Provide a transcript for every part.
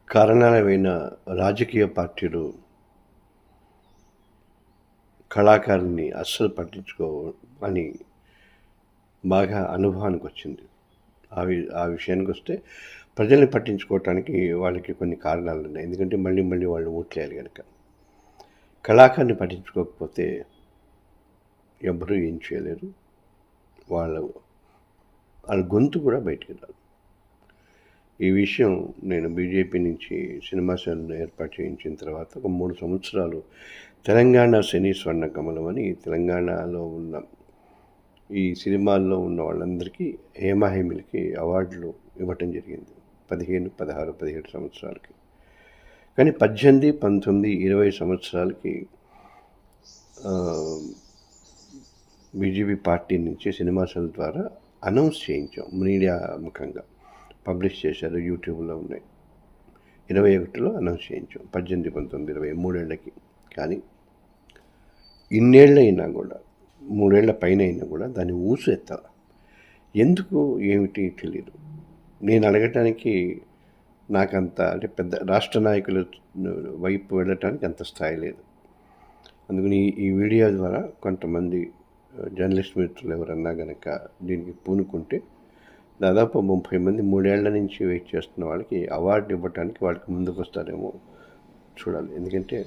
కారణాలైన రాజకీయ పార్టీలు కళాకారుని అస్సలు పట్టించుకోవని బాగా అనుభవానికి వచ్చింది. ఆ విషయానికి వస్తే ప్రజల్ని పట్టించుకోవటానికి వాళ్ళకి కొన్ని కారణాలు ఉన్నాయి. ఎందుకంటే మళ్ళీ వాళ్ళు ఓట్లేయాలి కనుక. కళాకారుని పట్టించుకోకపోతే ఎవ్వరూ ఏం చేయలేరు. వాళ్ళ గొంతు కూడా బయటికి రాదు. ఈ విషయం నేను బీజేపీ నుంచి సినిమా సెల్ను ఏర్పాటు చేయించిన తర్వాత ఒక 3 సంవత్సరాలు తెలంగాణ సినీ స్వర్ణ కమలం అని తెలంగాణలో ఉన్న ఈ సినిమాల్లో ఉన్న వాళ్ళందరికీ హేమాహేమిలకి అవార్డులు ఇవ్వటం జరిగింది. 15, 16, 17 సంవత్సరాలకి. కానీ 18, 19, 20 సంవత్సరాలకి బీజేపీ పార్టీ నుంచి సినిమా సెల్ ద్వారా అనౌన్స్ చేయించాం. మీడియా ముఖంగా పబ్లిష్ చేశారు, యూట్యూబ్లో ఉన్నాయి. 21లో అనౌన్స్ చేయించాం. 18, 19, 20 3 ఏళ్ళకి. కానీ ఇన్నేళ్ళైనా కూడా 3 ఏళ్ల పైన అయినా కూడా దాన్ని ఊసు ఎత్తాల. ఎందుకు ఏమిటి తెలియదు. నేను అడగటానికి నాకంత అంటే పెద్ద రాష్ట్ర నాయకుల వైపు వెళ్ళటానికి అంత స్థాయి లేదు. అందుకని ఈ వీడియో ద్వారా కొంతమంది జర్నలిస్ట్ మిత్రులు ఎవరన్నా కనుక దీనికి పూనుకుంటే దాదాపు 30 మంది 3 ఏళ్ల నుంచి వెయిట్ చేస్తున్న వాళ్ళకి అవార్డు ఇవ్వడానికి వాళ్ళకి ముందుకు వస్తారేమో చూడాలి. ఎందుకంటే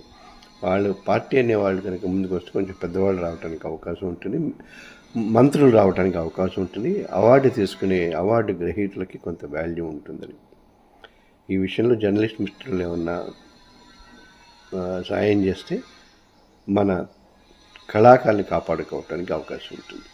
వాళ్ళు పార్టీ అనే వాళ్ళు కనుక ముందుకు వస్తే కొంచెం పెద్దవాళ్ళు రావడానికి అవకాశం ఉంటుంది, మంత్రులు రావడానికి అవకాశం ఉంటుంది, అవార్డు తీసుకునే అవార్డు గ్రహీతలకి కొంత వాల్యూ ఉంటుందని. ఈ విషయంలో జర్నలిస్ట్ మిత్రులు ఏమన్నా సాయం చేస్తే మన కళాకారుని కాపాడుకోవటానికి అవకాశం ఉంటుంది.